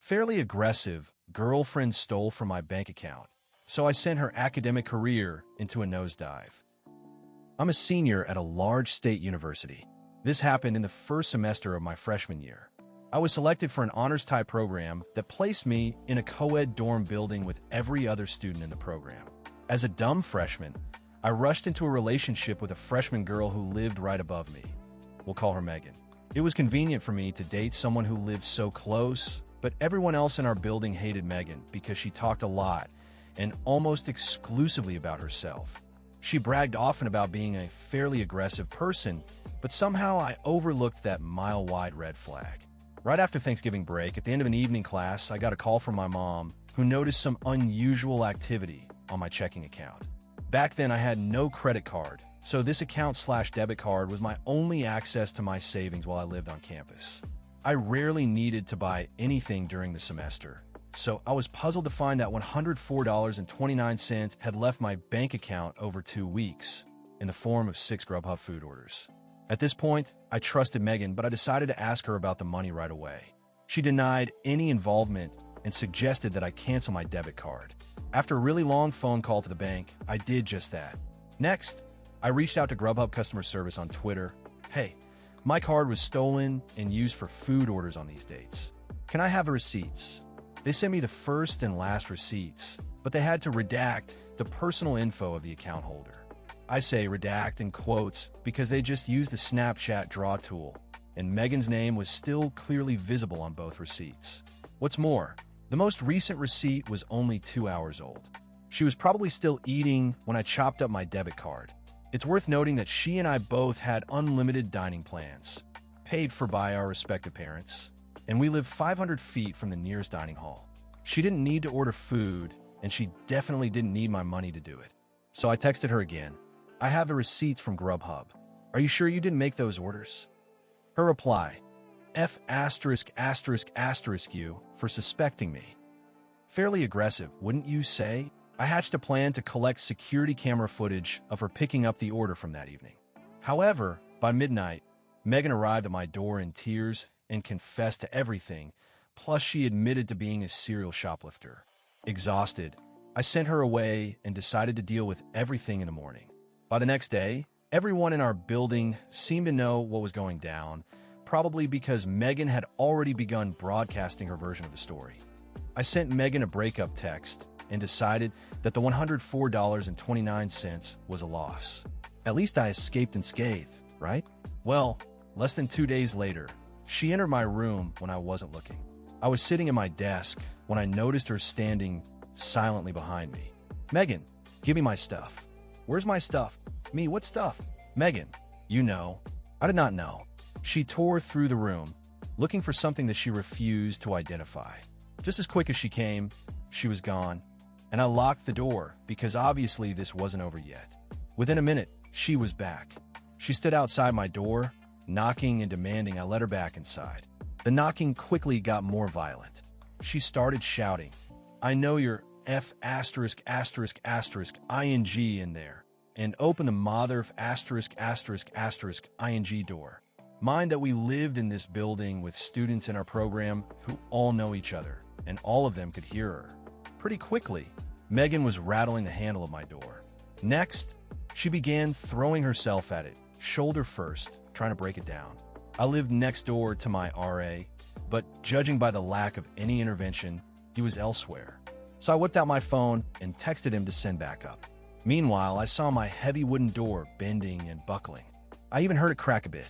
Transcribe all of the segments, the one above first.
Fairly aggressive, girlfriend stole from my bank account, so I sent her academic career into a nosedive. I'm a senior at a large state university. This happened in the first semester of my freshman year. I was selected for an honors-type program that placed me in a co-ed dorm building with every other student in the program. As a dumb freshman, I rushed into a relationship with a freshman girl who lived right above me. We'll call her Megan. It was convenient for me to date someone who lived so close, but everyone else in our building hated Megan because she talked a lot and almost exclusively about herself. She bragged often about being a fairly aggressive person, but somehow I overlooked that mile-wide red flag. Right after Thanksgiving break, at the end of an evening class, I got a call from my mom, who noticed some unusual activity on my checking account. Back then, I had no credit card, so this account/debit card was my only access to my savings while I lived on campus. I rarely needed to buy anything during the semester, so I was puzzled to find that $104.29 had left my bank account over 2 weeks in the form of 6 Grubhub food orders. At this point, I trusted Megan, but I decided to ask her about the money right away. She denied any involvement and suggested that I cancel my debit card. After a really long phone call to the bank, I did just that. Next, I reached out to Grubhub customer service on Twitter. Hey, my card was stolen and used for food orders on these dates. Can I have the receipts? They sent me the first and last receipts, but they had to redact the personal info of the account holder. I say redact in quotes because they just used the Snapchat draw tool, and Megan's name was still clearly visible on both receipts. What's more, the most recent receipt was only 2 hours old. She was probably still eating when I chopped up my debit card. It's worth noting that she and I both had unlimited dining plans, paid for by our respective parents, and we lived 500 feet from the nearest dining hall. She didn't need to order food, and she definitely didn't need my money to do it. So I texted her again. I have the receipts from Grubhub. Are you sure you didn't make those orders? Her reply, F*** you for suspecting me. Fairly aggressive, wouldn't you say? I hatched a plan to collect security camera footage of her picking up the order from that evening. However, by midnight, Megan arrived at my door in tears and confessed to everything, plus she admitted to being a serial shoplifter. Exhausted, I sent her away and decided to deal with everything in the morning. By the next day, everyone in our building seemed to know what was going down, probably because Megan had already begun broadcasting her version of the story. I sent Megan a breakup text and decided that the $104.29 was a loss. At least I escaped unscathed, right? Well, less than 2 days later, she entered my room when I wasn't looking. I was sitting at my desk when I noticed her standing silently behind me. Megan, give me my stuff. Where's my stuff? Me, what stuff? Megan, you know. I did not know. She tore through the room, looking for something that she refused to identify. Just as quick as she came, she was gone, and I locked the door because obviously this wasn't over yet. Within a minute, she was back. She stood outside my door, knocking and demanding I let her back inside. The knocking quickly got more violent. She started shouting, I know you're F*********ing in there, and open the mother of ******ing door. Mind that we lived in this building with students in our program who all know each other, and all of them could hear her. Pretty quickly, Megan was rattling the handle of my door. Next, she began throwing herself at it, shoulder first, trying to break it down. I lived next door to my RA, but judging by the lack of any intervention, he was elsewhere. So I whipped out my phone and texted him to send backup. Meanwhile, I saw my heavy wooden door bending and buckling. I even heard it crack a bit.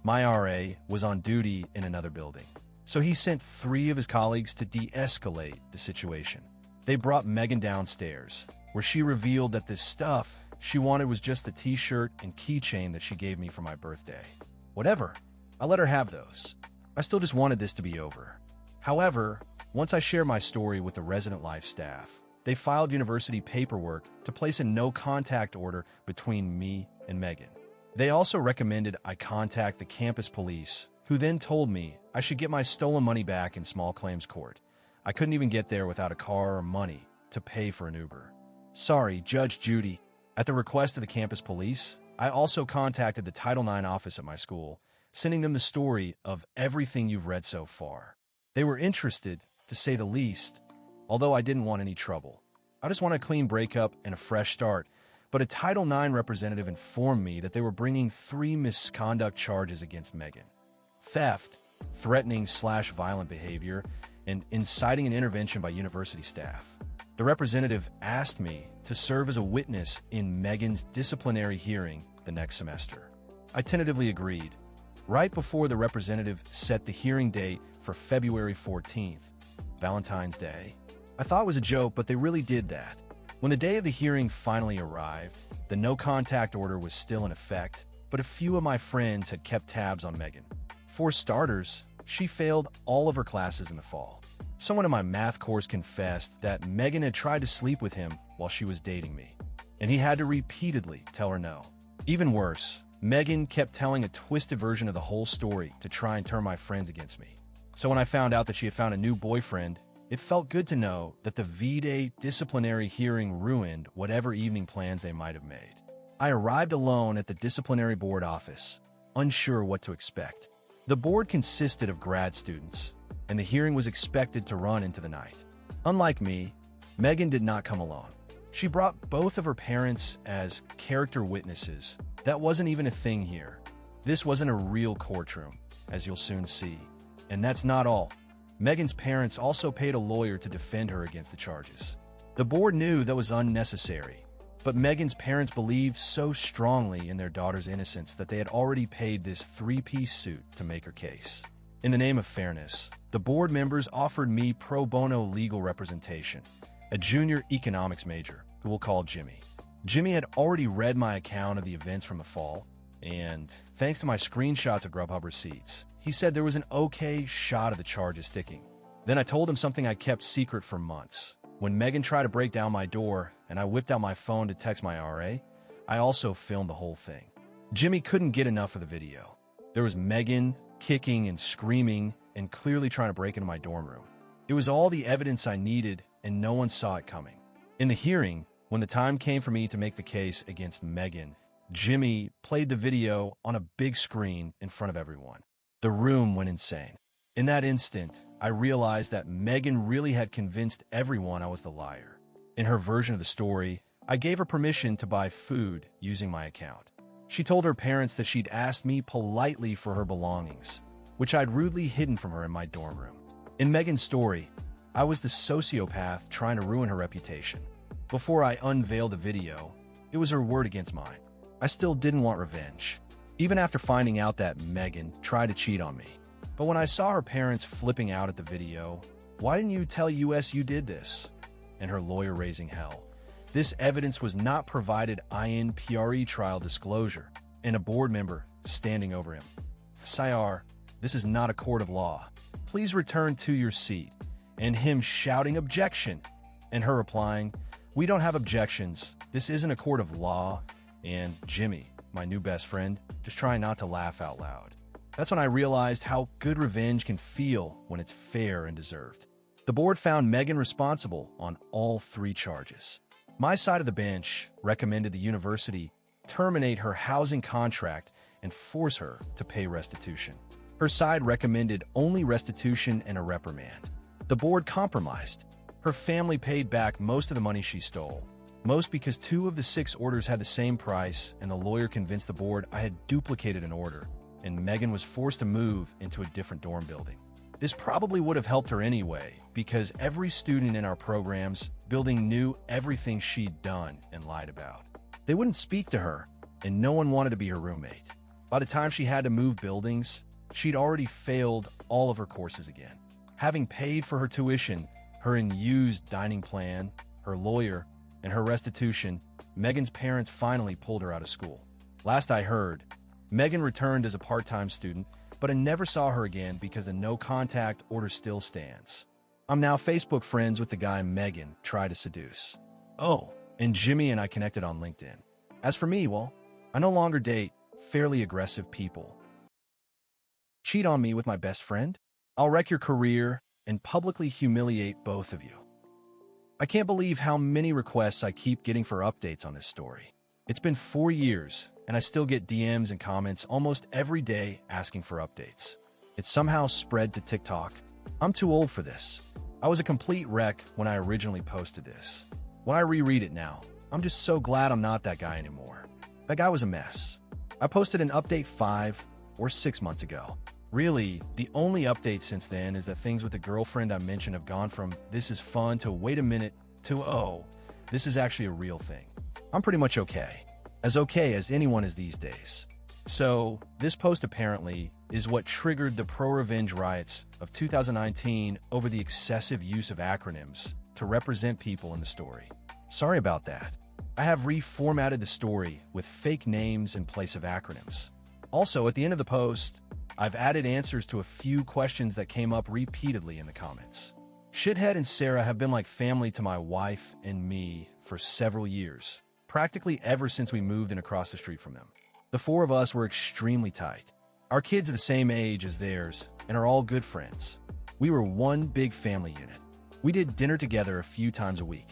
My RA was on duty in another building, so he sent 3 of his colleagues to de-escalate the situation. They brought Megan downstairs, where she revealed that this stuff she wanted was just the t-shirt and keychain that she gave me for my birthday. Whatever, I let her have those. I still just wanted this to be over. However, once I shared my story with the resident life staff, they filed university paperwork to place a no-contact order between me and Megan. They also recommended I contact the campus police, who then told me I should get my stolen money back in small claims court. I couldn't even get there without a car or money to pay for an Uber. Sorry, Judge Judy. At the request of the campus police, I also contacted the Title IX office at my school, sending them the story of everything you've read so far. They were interested, to say the least, although I didn't want any trouble. I just want a clean breakup and a fresh start, but a Title IX representative informed me that they were bringing 3 misconduct charges against Megan: theft, threatening/violent behavior, and inciting an intervention by university staff. The representative asked me to serve as a witness in Megan's disciplinary hearing the next semester. I tentatively agreed, right before the representative set the hearing date for February 14th, Valentine's Day. I thought it was a joke, but they really did that. When the day of the hearing finally arrived, the no-contact order was still in effect, but a few of my friends had kept tabs on Megan. For starters, she failed all of her classes in the fall. Someone in my math course confessed that Megan had tried to sleep with him while she was dating me, and he had to repeatedly tell her no. Even worse, Megan kept telling a twisted version of the whole story to try and turn my friends against me. So when I found out that she had found a new boyfriend, it felt good to know that the V-Day disciplinary hearing ruined whatever evening plans they might have made. I arrived alone at the disciplinary board office, unsure what to expect. The board consisted of grad students, and the hearing was expected to run into the night. Unlike me, Megan did not come alone. She brought both of her parents as character witnesses. That wasn't even a thing here. This wasn't a real courtroom, as you'll soon see. And that's not all. Megan's parents also paid a lawyer to defend her against the charges. The board knew that was unnecessary, but Megan's parents believed so strongly in their daughter's innocence that they had already paid this 3-piece suit to make her case. In the name of fairness, the board members offered me pro bono legal representation, a junior economics major, who we'll call Jimmy. Jimmy had already read my account of the events from the fall, and thanks to my screenshots of Grubhub receipts, he said there was an okay shot of the charges sticking. Then I told him something I kept secret for months. When Megan tried to break down my door and I whipped out my phone to text my RA, I also filmed the whole thing. Jimmy couldn't get enough of the video. There was Megan kicking and screaming and clearly trying to break into my dorm room. It was all the evidence I needed, and no one saw it coming. In the hearing, when the time came for me to make the case against Megan, Jimmy played the video on a big screen in front of everyone. The room went insane. In that instant, I realized that Megan really had convinced everyone I was the liar. In her version of the story, I gave her permission to buy food using my account. She told her parents that she'd asked me politely for her belongings, which I'd rudely hidden from her in my dorm room. In Megan's story, I was the sociopath trying to ruin her reputation. Before I unveiled the video, it was her word against mine. I still didn't want revenge, even after finding out that Megan tried to cheat on me. But when I saw her parents flipping out at the video, "Why didn't you tell US you did this?" and her lawyer raising hell, this evidence was not provided in pre-trial disclosure, and a board member standing over him. "Sire, this is not a court of law. Please return to your seat," and him shouting objection, and her replying, "We don't have objections. This isn't a court of law," and Jimmy, my new best friend, just trying not to laugh out loud. That's when I realized how good revenge can feel when it's fair and deserved. The board found Megan responsible on all 3 charges. My side of the bench recommended the university terminate her housing contract and force her to pay restitution. Her side recommended only restitution and a reprimand. The board compromised. Her family paid back most of the money she stole, most because 2 of the 6 orders had the same price, and the lawyer convinced the board I had duplicated an order, and Megan was forced to move into a different dorm building. This probably would have helped her anyway, because every student in our programs building knew everything she'd done and lied about. They wouldn't speak to her, and no one wanted to be her roommate. By the time she had to move buildings, she'd already failed all of her courses again. Having paid for her tuition, her unused dining plan, her lawyer, and her restitution, Megan's parents finally pulled her out of school. Last I heard, Megan returned as a part-time student, but I never saw her again because the no-contact order still stands. I'm now Facebook friends with the guy Megan tried to seduce. Oh, and Jimmy and I connected on LinkedIn. As for me, well, I no longer date fairly aggressive people. Cheat on me with my best friend? I'll wreck your career and publicly humiliate both of you. I can't believe how many requests I keep getting for updates on this story. It's been 4 years, and I still get DMs and comments almost every day asking for updates. It's somehow spread to TikTok. I'm too old for this. I was a complete wreck when I originally posted this. When I reread it now, I'm just so glad I'm not that guy anymore. That guy was a mess. I posted an update 5 or 6 months ago. Really, the only update since then is that things with the girlfriend I mentioned have gone from "this is fun" to "wait a minute" to "oh, this is actually a real thing." I'm pretty much okay. As okay as anyone is these days. So, this post apparently is what triggered the pro-revenge riots of 2019 over the excessive use of acronyms to represent people in the story. Sorry about that. I have reformatted the story with fake names in place of acronyms. Also, at the end of the post, I've added answers to a few questions that came up repeatedly in the comments. Shithead and Sarah have been like family to my wife and me for several years, practically ever since we moved in across the street from them. The four of us were extremely tight. Our kids are the same age as theirs and are all good friends. We were one big family unit. We did dinner together a few times a week.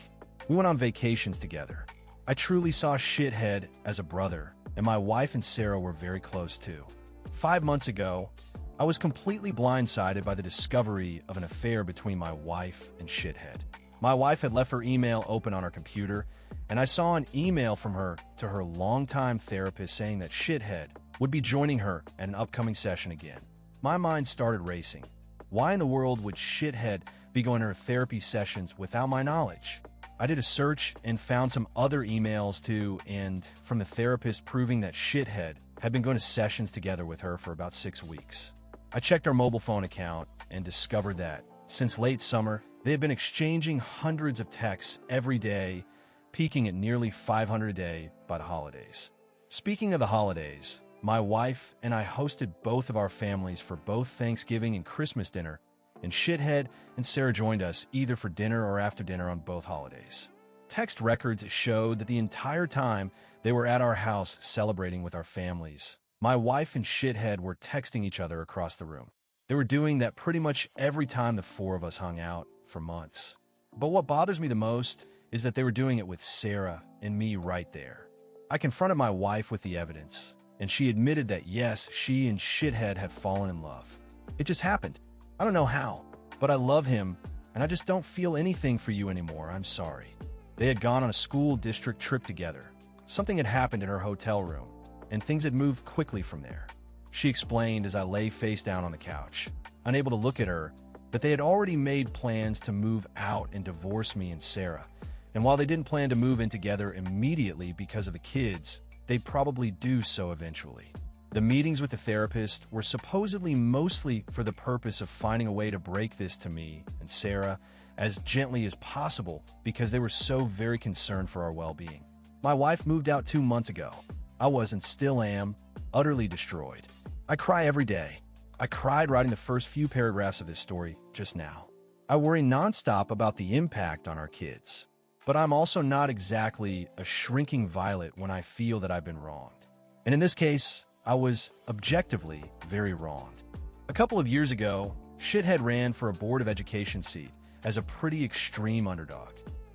We went on vacations together. I truly saw Shithead as a brother, and my wife and Sarah were very close too. 5 months ago, I was completely blindsided by the discovery of an affair between my wife and Shithead. My wife had left her email open on her computer, and I saw an email from her to her longtime therapist saying that Shithead would be joining her at an upcoming session again. My mind started racing. Why in the world would Shithead be going to her therapy sessions without my knowledge? I did a search and found some other emails too, and from the therapist proving that Shithead had been going to sessions together with her for about 6 weeks. I checked our mobile phone account and discovered that, since late summer, they had been exchanging hundreds of texts every day, peaking at nearly 500 a day by the holidays. Speaking of the holidays, my wife and I hosted both of our families for both Thanksgiving and Christmas dinner, and Shithead and Sarah joined us either for dinner or after dinner on both holidays. Text records showed that the entire time they were at our house celebrating with our families, my wife and Shithead were texting each other across the room. They were doing that pretty much every time the four of us hung out for months. But what bothers me the most is that they were doing it with Sarah and me right there. I confronted my wife with the evidence, and she admitted that yes, she and Shithead had fallen in love. It just happened. I don't know how, but I love him, and I just don't feel anything for you anymore. I'm sorry. They had gone on a school district trip together. Something had happened in her hotel room, and things had moved quickly from there. She explained as I lay face down on the couch, unable to look at her, that they had already made plans to move out and divorce me and Sarah. And while they didn't plan to move in together immediately because of the kids, they'd probably do so eventually. The meetings with the therapist were supposedly mostly for the purpose of finding a way to break this to me and Sarah as gently as possible because they were so very concerned for our well-being. My wife moved out 2 months ago. I was and still am utterly destroyed. I cry every day. I cried writing the first few paragraphs of this story just now. I worry nonstop about the impact on our kids. But I'm also not exactly a shrinking violet when I feel that I've been wronged. And in this case, I was objectively very wronged. A couple of years ago, Shithead ran for a Board of Education seat as a pretty extreme underdog.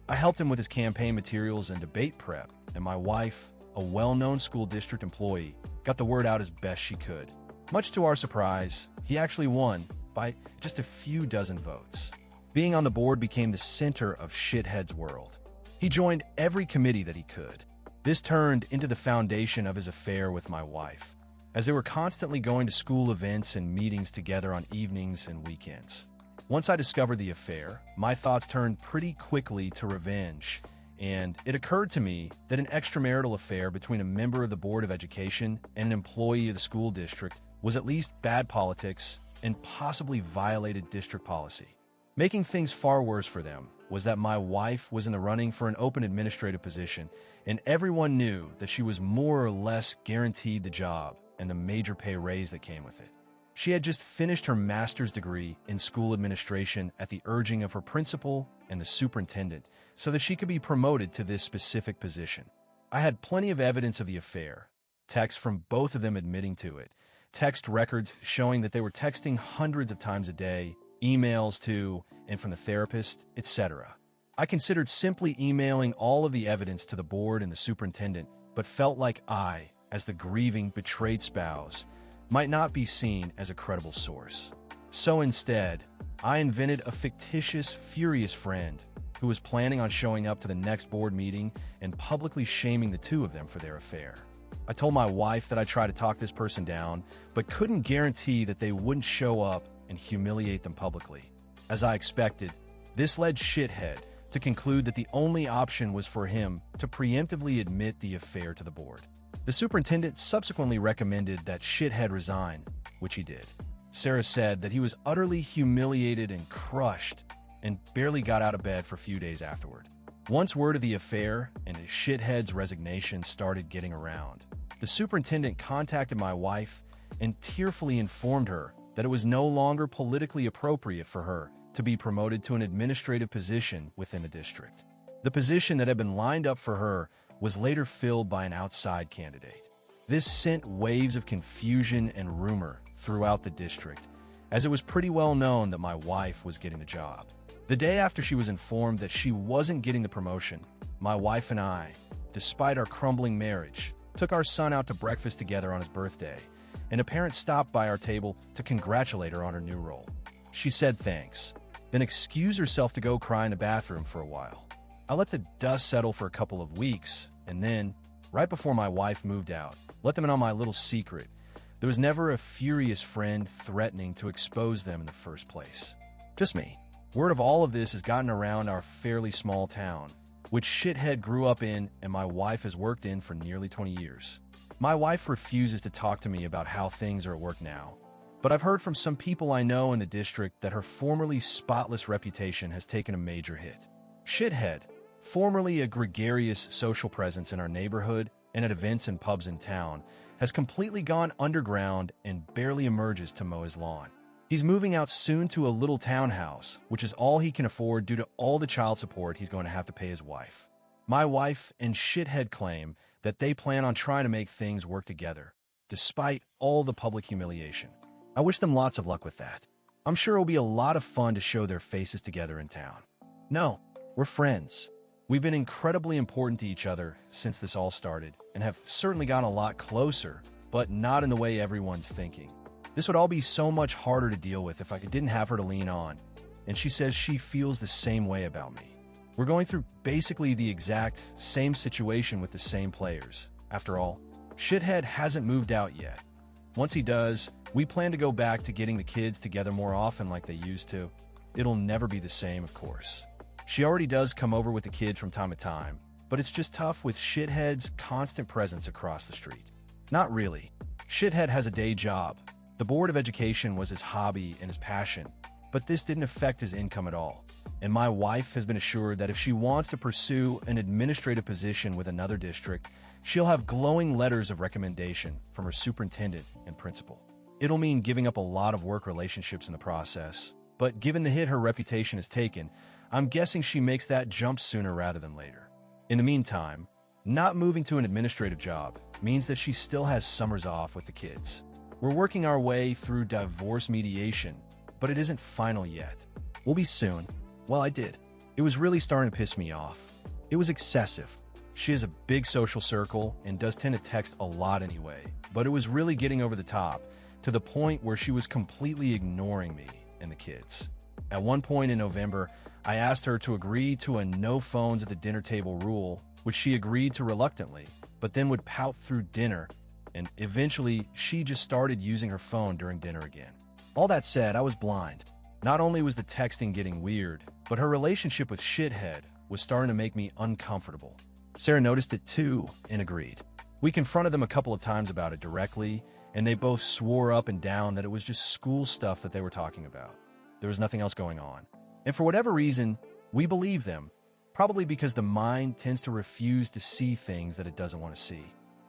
I helped him with his campaign materials and debate prep, and my wife, a well-known school district employee, got the word out as best she could. Much to our surprise, he actually won by just a few dozen votes. Being on the board became the center of Shithead's world. He joined every committee that he could. This turned into the foundation of his affair with my wife, as they were constantly going to school events and meetings together on evenings and weekends. Once I discovered the affair, my thoughts turned pretty quickly to revenge, and it occurred to me that an extramarital affair between a member of the Board of Education and an employee of the school district was at least bad politics and possibly violated district policy. Making things far worse for them was that my wife was in the running for an open administrative position, and everyone knew that she was more or less guaranteed the job and the major pay raise that came with it. She had just finished her master's degree in school administration at the urging of her principal and the superintendent so that she could be promoted to this specific position. I had plenty of evidence of the affair, texts from both of them admitting to it, text records showing that they were texting hundreds of times a day, emails to and from the therapist, etc. I considered simply emailing all of the evidence to the board and the superintendent, but felt like I, as the grieving, betrayed spouse, might not be seen as a credible source. So instead, I invented a fictitious, furious friend who was planning on showing up to the next board meeting and publicly shaming the two of them for their affair. I told my wife that I'd try to talk this person down, but couldn't guarantee that they wouldn't show up and humiliate them publicly. As I expected, this led Shithead to conclude that the only option was for him to preemptively admit the affair to the board. The superintendent subsequently recommended that Shithead resign, which he did. Sarah said that he was utterly humiliated and crushed and barely got out of bed for a few days afterward. Once word of the affair and Shithead's resignation started getting around, the superintendent contacted my wife and tearfully informed her that it was no longer politically appropriate for her to be promoted to an administrative position within the district. The position that had been lined up for her was later filled by an outside candidate. This sent waves of confusion and rumor throughout the district, as it was pretty well known that my wife was getting the job. The day after she was informed that she wasn't getting the promotion, my wife and I, despite our crumbling marriage, took our son out to breakfast together on his birthday, and a parent stopped by our table to congratulate her on her new role. She said thanks, then excused herself to go cry in the bathroom for a while. I let the dust settle for a couple of weeks, and then, right before my wife moved out, let them in on my little secret. There was never a furious friend threatening to expose them in the first place. Just me. Word of all of this has gotten around our fairly small town, which Shithead grew up in and my wife has worked in for nearly 20 years. My wife refuses to talk to me about how things are at work now, but I've heard from some people I know in the district that her formerly spotless reputation has taken a major hit. Shithead, formerly a gregarious social presence in our neighborhood and at events and pubs in town, has completely gone underground and barely emerges to mow his lawn. He's moving out soon to a little townhouse, which is all he can afford due to all the child support he's going to have to pay his wife. My wife and Shithead claim that they plan on trying to make things work together, despite all the public humiliation. I wish them lots of luck with that. I'm sure it'll be a lot of fun to show their faces together in town. No, we're friends. We've been incredibly important to each other since this all started and have certainly gotten a lot closer, but not in the way everyone's thinking. This would all be so much harder to deal with if I didn't have her to lean on, and she says she feels the same way about me. We're going through basically the exact same situation with the same players. After all, Shithead hasn't moved out yet. Once he does, we plan to go back to getting the kids together more often like they used to. It'll never be the same, of course. She already does come over with the kids from time to time, but it's just tough with Shithead's constant presence across the street. Not really. Shithead has a day job. The Board of Education was his hobby and his passion, but this didn't affect his income at all. And my wife has been assured that if she wants to pursue an administrative position with another district, she'll have glowing letters of recommendation from her superintendent and principal. It'll mean giving up a lot of work relationships in the process, but given the hit her reputation has taken, I'm guessing she makes that jump sooner rather than later. In the meantime, not moving to an administrative job means that she still has summers off with the kids. We're working our way through divorce mediation, but it isn't final yet. We'll be soon. Well, I did. It was really starting to piss me off. It was excessive. She has a big social circle and does tend to text a lot anyway, but it was really getting over the top to the point where she was completely ignoring me and the kids. At one point in November, I asked her to agree to a no phones at the dinner table rule, which she agreed to reluctantly, but then would pout through dinner, and eventually she just started using her phone during dinner again. All that said, I was blind. Not only was the texting getting weird, but her relationship with Shithead was starting to make me uncomfortable. Sarah noticed it too and agreed. We confronted them a couple of times about it directly, and they both swore up and down that it was just school stuff that they were talking about. There was nothing else going on. And for whatever reason, we believe them, probably because the mind tends to refuse to see things that it doesn't want to see.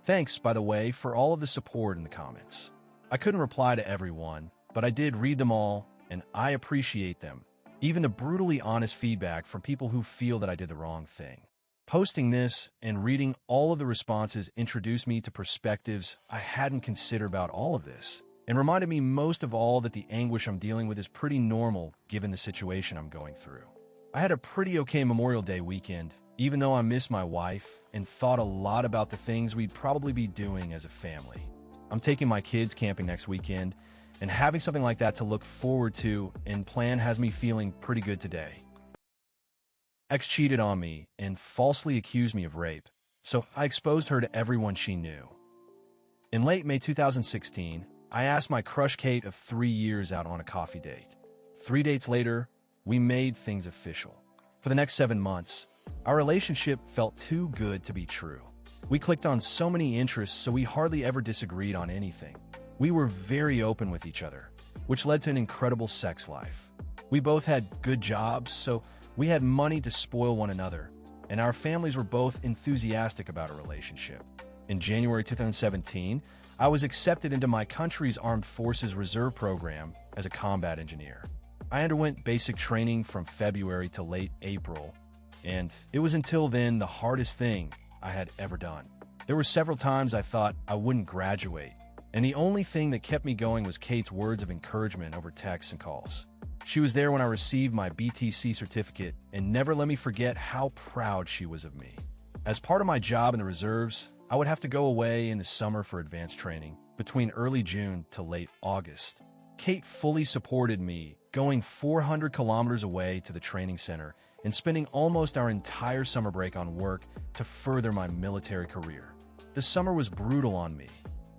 Thanks, by the way, for all of the support in the comments. I couldn't reply to everyone, but I did read them all, and I appreciate them. Even the brutally honest feedback from people who feel that I did the wrong thing. Posting this and reading all of the responses introduced me to perspectives I hadn't considered about all of this, and reminded me most of all that the anguish I'm dealing with is pretty normal given the situation I'm going through. I had a pretty okay Memorial Day weekend, even though I missed my wife and thought a lot about the things we'd probably be doing as a family. I'm taking my kids camping next weekend, and having something like that to look forward to and plan has me feeling pretty good today. Ex cheated on me and falsely accused me of rape, so I exposed her to everyone she knew. In late May 2016, I asked my crush Kate of 3 years out on a coffee date. 3 dates later, we made things official. For the next 7 months, our relationship felt too good to be true. We clicked on so many interests, so we hardly ever disagreed on anything. We were very open with each other, which led to an incredible sex life. We both had good jobs, so we had money to spoil one another, and our families were both enthusiastic about our relationship. In January 2017, I was accepted into my country's Armed Forces Reserve program as a combat engineer. I underwent basic training from February to late April, and it was until then the hardest thing I had ever done. There were several times I thought I wouldn't graduate, and the only thing that kept me going was Kate's words of encouragement over texts and calls. She was there when I received my BTC certificate and never let me forget how proud she was of me. As part of my job in the reserves, I would have to go away in the summer for advanced training between early June to late August. Kate fully supported me, going 400 kilometers away to the training center and spending almost our entire summer break on work to further my military career. The summer was brutal on me.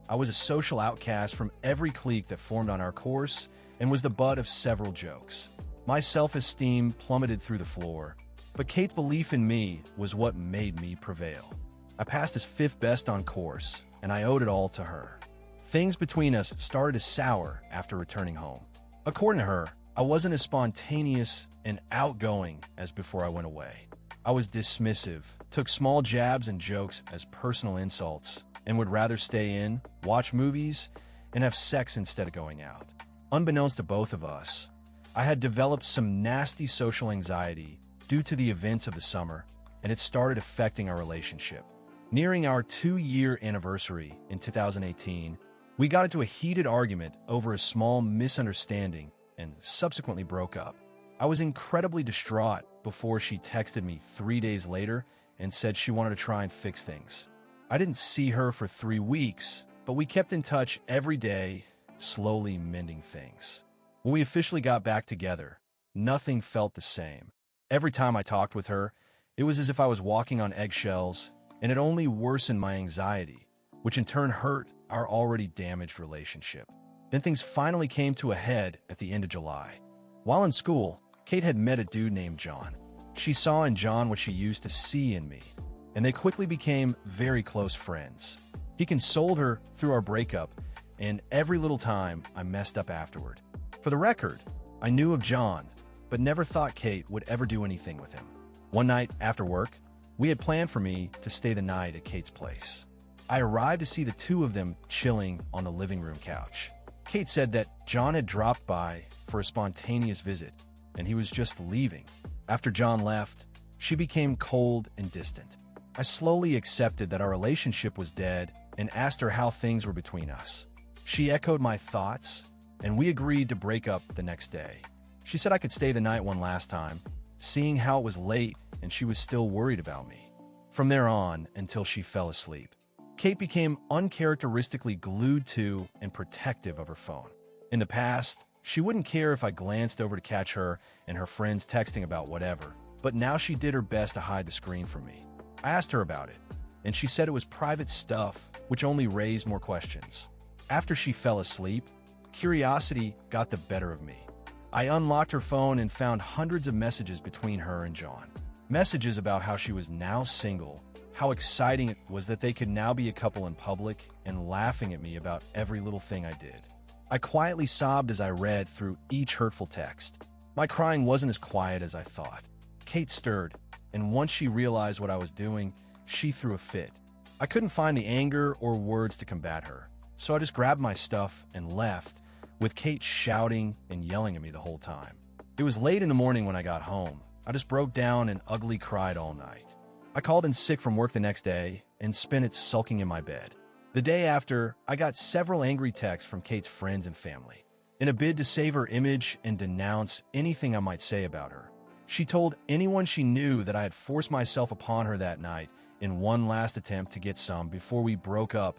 I was a social outcast from every clique that formed on our course and was the butt of several jokes. My self-esteem plummeted through the floor, but Kate's belief in me was what made me prevail. I passed as 5th best on course, and I owed it all to her. Things between us started to sour after returning home. According to her, I wasn't as spontaneous and outgoing as before I went away. I was dismissive, took small jabs and jokes as personal insults, and would rather stay in, watch movies, and have sex instead of going out. Unbeknownst to both of us, I had developed some nasty social anxiety due to the events of the summer, and it started affecting our relationship. Nearing our 2-year anniversary in 2018, we got into a heated argument over a small misunderstanding and subsequently broke up. I was incredibly distraught before she texted me 3 days later and said she wanted to try and fix things. I didn't see her for 3 weeks, but we kept in touch every day, slowly mending things. When we officially got back together, nothing felt the same. Every time I talked with her, it was as if I was walking on eggshells, and it only worsened my anxiety, which in turn hurt our already damaged relationship. Then things finally came to a head at the end of July. While in school, Kate had met a dude named John. She saw in John what she used to see in me, and they quickly became very close friends. He consoled her through our breakup, and every little time I messed up afterward. For the record, I knew of John, but never thought Kate would ever do anything with him. One night after work, we had planned for me to stay the night at Kate's place. I arrived to see the two of them chilling on the living room couch. Kate said that John had dropped by for a spontaneous visit, and he was just leaving. After John left, she became cold and distant. I slowly accepted that our relationship was dead and asked her how things were between us. She echoed my thoughts, and we agreed to break up the next day. She said I could stay the night one last time, seeing how it was late and she was still worried about me. From there on, until she fell asleep, Kate became uncharacteristically glued to and protective of her phone. In the past, she wouldn't care if I glanced over to catch her and her friends texting about whatever, but now she did her best to hide the screen from me. I asked her about it, and she said it was private stuff, which only raised more questions. After she fell asleep, curiosity got the better of me. I unlocked her phone and found hundreds of messages between her and John. Messages about how she was now single, how exciting it was that they could now be a couple in public, and laughing at me about every little thing I did. I quietly sobbed as I read through each hurtful text. My crying wasn't as quiet as I thought. Kate stirred, and once she realized what I was doing, she threw a fit. I couldn't find the anger or words to combat her, so I just grabbed my stuff and left, with Kate shouting and yelling at me the whole time. It was late in the morning when I got home. I just broke down and ugly cried all night. I called in sick from work the next day and spent it sulking in my bed. The day after, I got several angry texts from Kate's friends and family. In a bid to save her image and denounce anything I might say about her, she told anyone she knew that I had forced myself upon her that night in one last attempt to get some before we broke up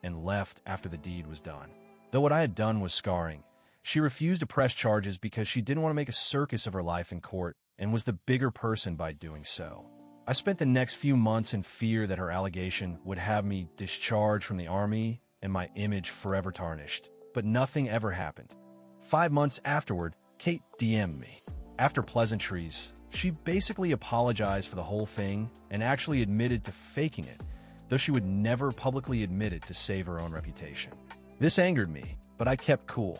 and left after the deed was done. Though what I had done was scarring, she refused to press charges because she didn't want to make a circus of her life in court and was the bigger person by doing so. I spent the next few months in fear that her allegation would have me discharged from the army and my image forever tarnished, but nothing ever happened. 5 months afterward, Kate DM'd me. After pleasantries, she basically apologized for the whole thing and actually admitted to faking it, though she would never publicly admit it to save her own reputation. This angered me, but I kept cool.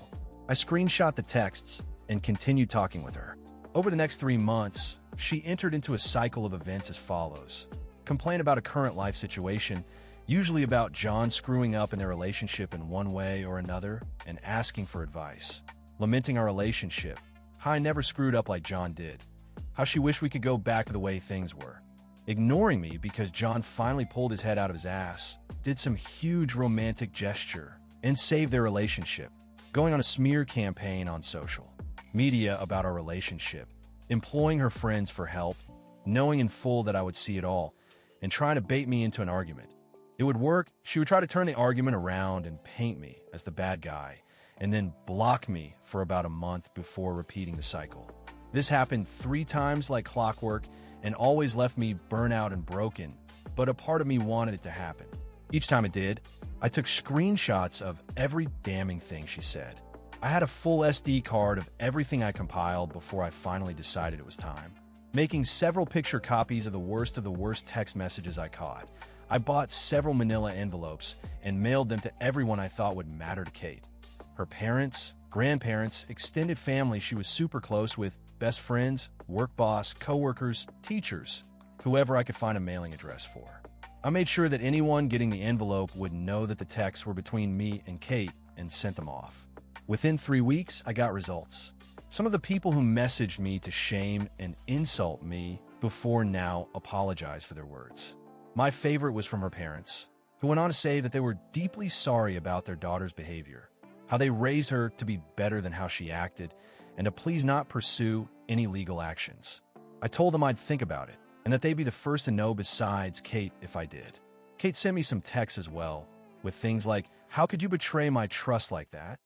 I screenshot the texts and continued talking with her. Over the next 3 months, she entered into a cycle of events as follows. Complain about a current life situation, usually about John screwing up in their relationship in one way or another, and asking for advice. Lamenting our relationship, how I never screwed up like John did, how she wished we could go back to the way things were. Ignoring me because John finally pulled his head out of his ass, did some huge romantic gesture, and saved their relationship. Going on a smear campaign on social media about our relationship, employing her friends for help, knowing in full that I would see it all, and trying to bait me into an argument. It would work. She would try to turn the argument around and paint me as the bad guy, and then block me for about a month before repeating the cycle. This happened 3 times like clockwork and always left me burnout and broken, but a part of me wanted it to happen. Each time it did, I took screenshots of every damning thing she said. I had a full SD card of everything I compiled before I finally decided it was time. Making several picture copies of the worst text messages I caught, I bought several manila envelopes and mailed them to everyone I thought would matter to Kate. Her parents, grandparents, extended family she was super close with, best friends, work boss, coworkers, teachers, whoever I could find a mailing address for. I made sure that anyone getting the envelope would know that the texts were between me and Kate and sent them off. Within 3 weeks, I got results. Some of the people who messaged me to shame and insult me before now apologize for their words. My favorite was from her parents, who went on to say that they were deeply sorry about their daughter's behavior, how they raised her to be better than how she acted, and to please not pursue any legal actions. I told them I'd think about it, and that they'd be the first to know besides Kate if I did. Kate sent me some texts as well, with things like, "How could you betray my trust like that?"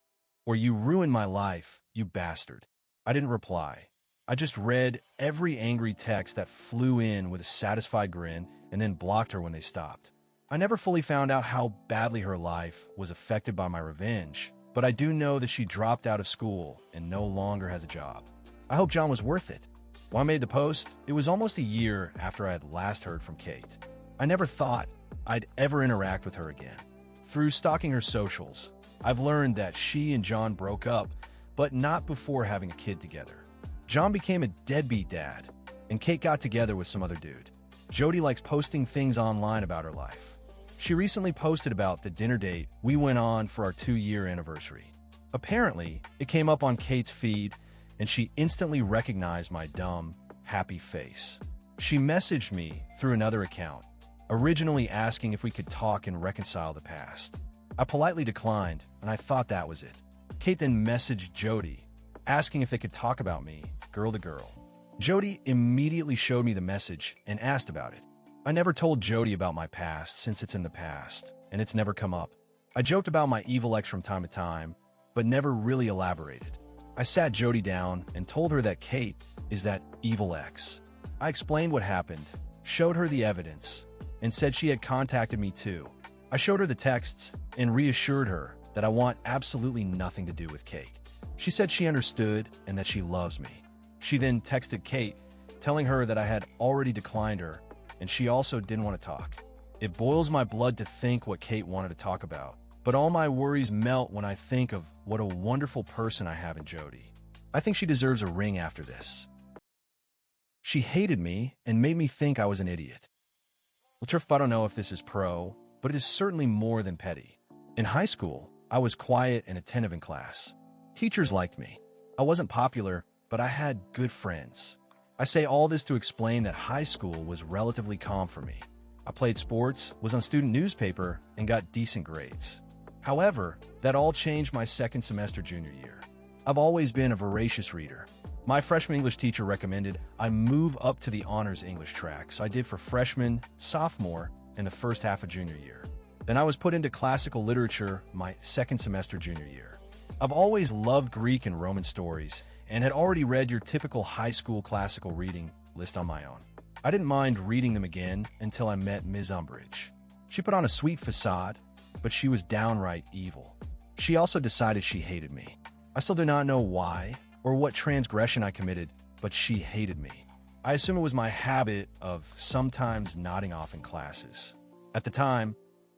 Or "You ruined my life, you bastard." I didn't reply. I just read every angry text that flew in with a satisfied grin and then blocked her when they stopped. I never fully found out how badly her life was affected by my revenge, but I do know that she dropped out of school and no longer has a job. I hope John was worth it. When I made the post, it was almost a year after I had last heard from Kate. I never thought I'd ever interact with her again. Through stalking her socials, I've learned that she and John broke up, but not before having a kid together. John became a deadbeat dad, and Kate got together with some other dude. Jody likes posting things online about her life. She recently posted about the dinner date we went on for our 2-year anniversary. Apparently, it came up on Kate's feed, and she instantly recognized my dumb, happy face. She messaged me through another account, originally asking if we could talk and reconcile the past. I politely declined, and I thought that was it. Kate then messaged Jody, asking if they could talk about me, girl to girl. Jody immediately showed me the message and asked about it. I never told Jody about my past since it's in the past, and it's never come up. I joked about my evil ex from time to time, but never really elaborated. I sat Jody down and told her that Kate is that evil ex. I explained what happened, showed her the evidence, and said she had contacted me too. I showed her the texts and reassured her that I want absolutely nothing to do with Kate. She said she understood and that she loves me. She then texted Kate, telling her that I had already declined her, and she also didn't want to talk. It boils my blood to think what Kate wanted to talk about, but all my worries melt when I think of what a wonderful person I have in Jody. I think she deserves a ring after this. She hated me and made me think I was an idiot. Well, Triff, I don't know if this is pro, but it is certainly more than petty. In high school, I was quiet and attentive in class. Teachers liked me. I wasn't popular, but I had good friends. I say all this to explain that high school was relatively calm for me. I played sports, was on student newspaper, and got decent grades. However, that all changed my second semester junior year. I've always been a voracious reader. My freshman English teacher recommended I move up to the honors English track, so I did for freshman, sophomore, and the first half of junior year. Then I was put into classical literature my second semester junior year. I've always loved Greek and Roman stories and had already read your typical high school classical reading list on my own. I didn't mind reading them again until I met Ms. Umbridge. She put on a sweet facade, but she was downright evil. She also decided she hated me. I still do not know why or what transgression I committed, but she hated me. I assume it was my habit of sometimes nodding off in classes. At the time,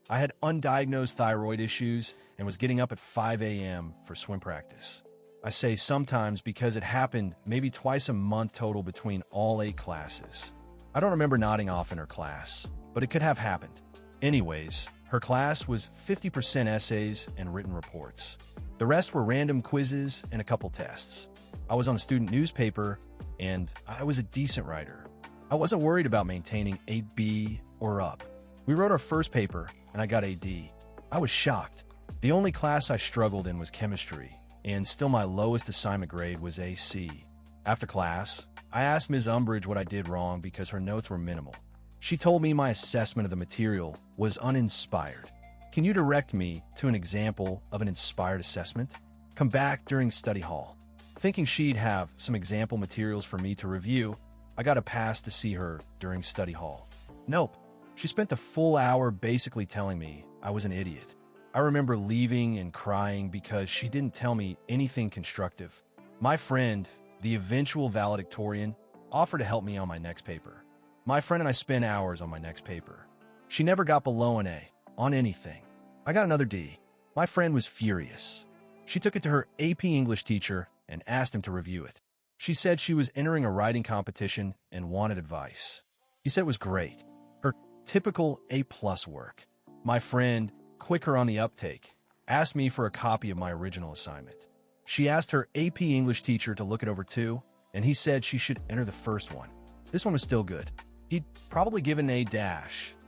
I had undiagnosed thyroid issues and was getting up at 5 a.m. for swim practice. I say sometimes because it happened maybe twice a month total between all 8 classes. I don't remember nodding off in her class, but it could have happened. Anyways, her class was 50% essays and written reports. The rest were random quizzes and a couple tests. I was on a student newspaper, and I was a decent writer. I wasn't worried about maintaining a B or up. We wrote our first paper, and I got a D. I was shocked. The only class I struggled in was chemistry, and still my lowest assignment grade was a C. After class, I asked Ms. Umbridge what I did wrong because her notes were minimal. She told me my assessment of the material was uninspired. Can you direct me to an example of an inspired assessment? Come back during study hall. Thinking she'd have some example materials for me to review, I got a pass to see her during study hall. Nope. She spent the full hour basically telling me I was an idiot. I remember leaving and crying because she didn't tell me anything constructive. My friend, the eventual valedictorian, offered to help me on my next paper. My friend and I spent hours on my next paper. She never got below an A on anything. I got another D. My friend was furious. She took it to her AP English teacher and asked him to review it. She said she was entering a writing competition and wanted advice. He said it was great. Her typical A+ work. My friend, quicker on the uptake, asked me for a copy of my original assignment. She asked her AP English teacher to look it over too, and he said she should enter the first one. This one was still good. He'd probably given an A-,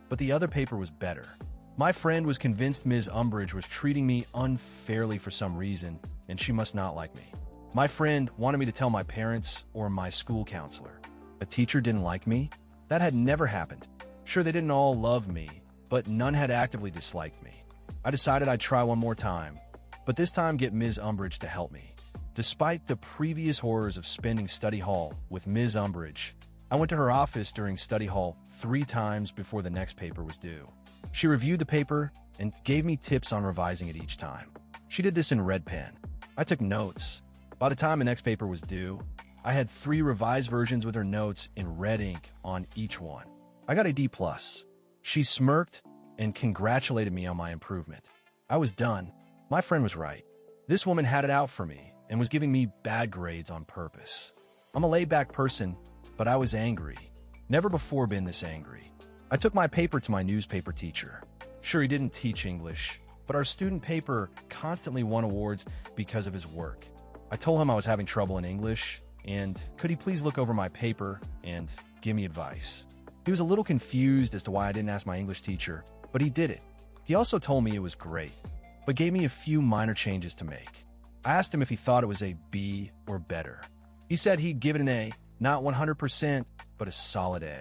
but the other paper was better. My friend was convinced Ms. Umbridge was treating me unfairly for some reason, and she must not like me. My friend wanted me to tell my parents or my school counselor. A teacher didn't like me? That had never happened. Sure, they didn't all love me, but none had actively disliked me. I decided I'd try one more time, but this time get Ms. Umbridge to help me. Despite the previous horrors of spending study hall with Ms. Umbridge, I went to her office during study hall 3 times before the next paper was due. She reviewed the paper and gave me tips on revising it each time. She did this in red pen. I took notes. By the time the next paper was due, I had 3 revised versions with her notes in red ink on each one. I got a D+. She smirked and congratulated me on my improvement. I was done. My friend was right. This woman had it out for me and was giving me bad grades on purpose. I'm a laid-back person, but I was angry. Never before been this angry. I took my paper to my newspaper teacher. Sure, he didn't teach English, but our student paper constantly won awards because of his work. I told him I was having trouble in English, and could he please look over my paper and give me advice. He was a little confused as to why I didn't ask my English teacher, but he did it. He also told me it was great, but gave me a few minor changes to make. I asked him if he thought it was a B or better. He said he'd give it an A, not 100%, but a solid A.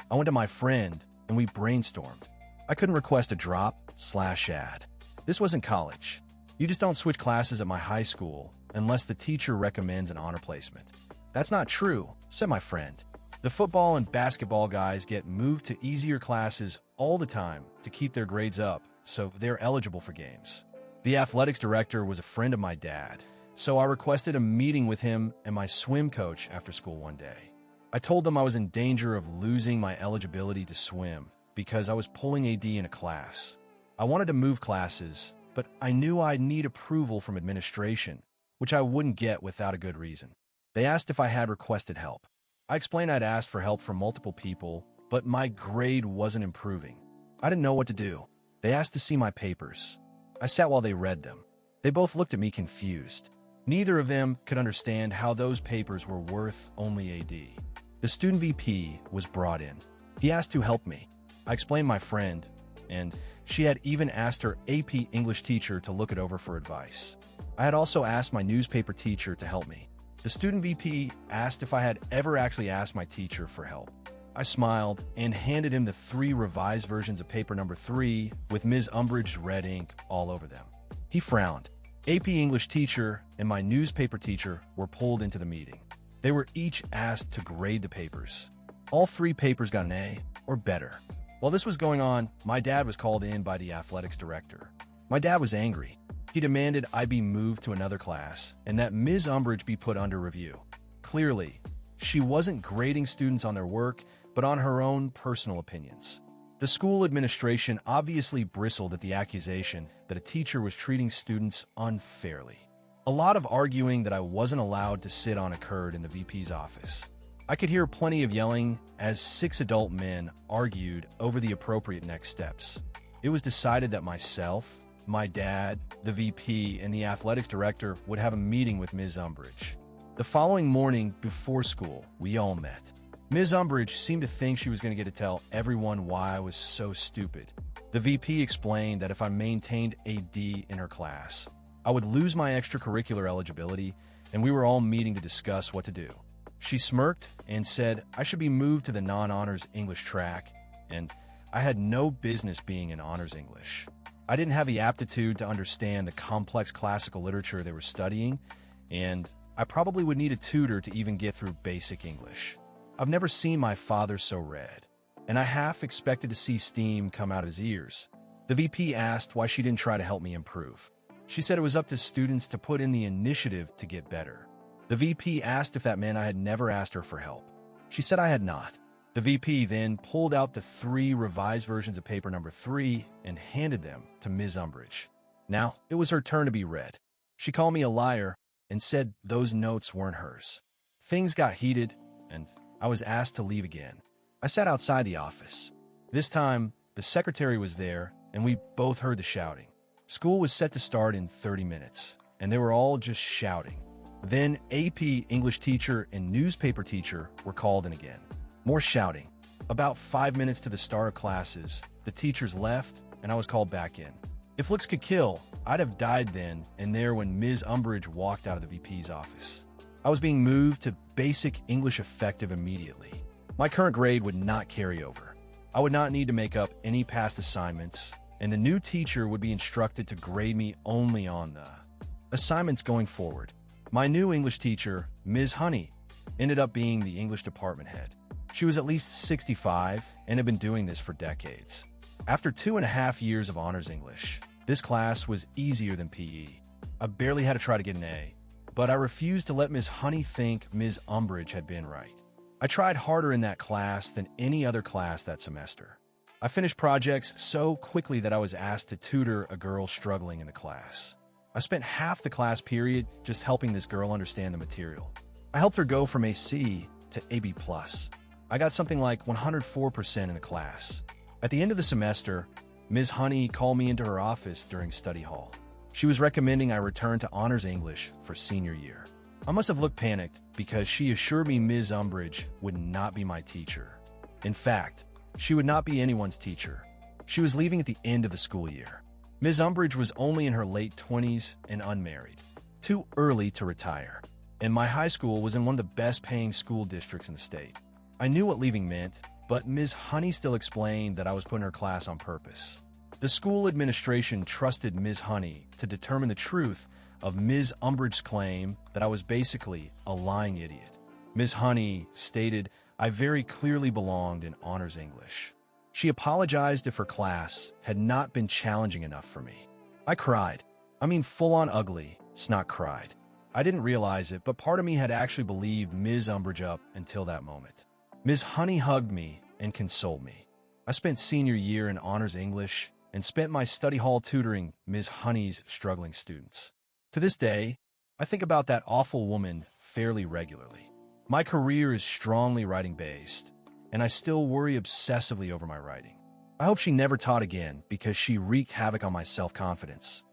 I went to my friend, and we brainstormed. I couldn't request a drop/add. This wasn't college. You just don't switch classes at my high school unless the teacher recommends an honor placement. That's not true, said my friend. The football and basketball guys get moved to easier classes all the time to keep their grades up, so they're eligible for games. The athletics director was a friend of my dad, so I requested a meeting with him and my swim coach after school one day. I told them I was in danger of losing my eligibility to swim because I was pulling AD in a class. I wanted to move classes, but I knew I'd need approval from administration, which I wouldn't get without a good reason. They asked if I had requested help. I explained I'd asked for help from multiple people, but my grade wasn't improving. I didn't know what to do. They asked to see my papers. I sat while they read them. They both looked at me confused. Neither of them could understand how those papers were worth only a D. The student VP was brought in. He asked to help me. I explained my friend, and she had even asked her AP English teacher to look it over for advice. I had also asked my newspaper teacher to help me. The student VP asked if I had ever actually asked my teacher for help. I smiled and handed him the 3 revised versions of paper number 3 with Ms. Umbridge's red ink all over them. He frowned. AP English teacher and my newspaper teacher were pulled into the meeting. They were each asked to grade the papers. All 3 papers got an A or better. While this was going on, my dad was called in by the athletics director. My dad was angry. He demanded I be moved to another class and that Ms. Umbridge be put under review. Clearly, she wasn't grading students on their work, but on her own personal opinions. The school administration obviously bristled at the accusation that a teacher was treating students unfairly. A lot of arguing that I wasn't allowed to sit on occurred in the VP's office. I could hear plenty of yelling as 6 adult men argued over the appropriate next steps. It was decided that myself, my dad, the VP, and the athletics director would have a meeting with Ms. Umbridge. The following morning, before school, we all met. Ms. Umbridge seemed to think she was going to get to tell everyone why I was so stupid. The VP explained that if I maintained a D in her class, I would lose my extracurricular eligibility, and we were all meeting to discuss what to do. She smirked and said I should be moved to the non-honors English track, and I had no business being in honors English. I didn't have the aptitude to understand the complex classical literature they were studying, and I probably would need a tutor to even get through basic English. I've never seen my father so red, and I half expected to see steam come out of his ears. The VP asked why she didn't try to help me improve. She said it was up to students to put in the initiative to get better. The VP asked if that meant I had never asked her for help. She said I had not. The VP then pulled out the 3 revised versions of paper number 3 and handed them to Ms. Umbridge. Now, it was her turn to be read. She called me a liar and said those notes weren't hers. Things got heated, and I was asked to leave again. I sat outside the office. This time, the secretary was there, and we both heard the shouting. School was set to start in 30 minutes, and they were all just shouting. Then AP English teacher and newspaper teacher were called in again. More shouting. About 5 minutes to the start of classes, the teachers left, and I was called back in. If looks could kill, I'd have died then and there when Ms. Umbridge walked out of the VP's office. I was being moved to basic English effective immediately. My current grade would not carry over. I would not need to make up any past assignments, and the new teacher would be instructed to grade me only on the assignments going forward. My new English teacher, Ms. Honey, ended up being the English department head. She was at least 65 and had been doing this for decades. After 2.5 years of honors English, this class was easier than PE. I barely had to try to get an A, but I refused to let Ms. Honey think Ms. Umbridge had been right. I tried harder in that class than any other class that semester. I finished projects so quickly that I was asked to tutor a girl struggling in the class. I spent half the class period just helping this girl understand the material. I helped her go from a C to AB+. I got something like 104% in the class. At the end of the semester, Ms. Honey called me into her office during study hall. She was recommending I return to honors English for senior year. I must have looked panicked because she assured me Ms. Umbridge would not be my teacher. In fact, she would not be anyone's teacher. She was leaving at the end of the school year. Ms. Umbridge was only in her late 20s and unmarried, too early to retire, and my high school was in one of the best-paying school districts in the state. I knew what leaving meant, but Ms. Honey still explained that I was putting her class on purpose. The school administration trusted Ms. Honey to determine the truth of Ms. Umbridge's claim that I was basically a lying idiot. Ms. Honey stated I very clearly belonged in honors English. She apologized if her class had not been challenging enough for me. I cried. I mean full-on ugly, snot cried. I didn't realize it, but part of me had actually believed Ms. Umbridge up until that moment. Ms. Honey hugged me and consoled me. I spent senior year in honors English and spent my study hall tutoring Ms. Honey's struggling students. To this day, I think about that awful woman fairly regularly. My career is strongly writing-based, and I still worry obsessively over my writing. I hope she never taught again because she wreaked havoc on my self-confidence.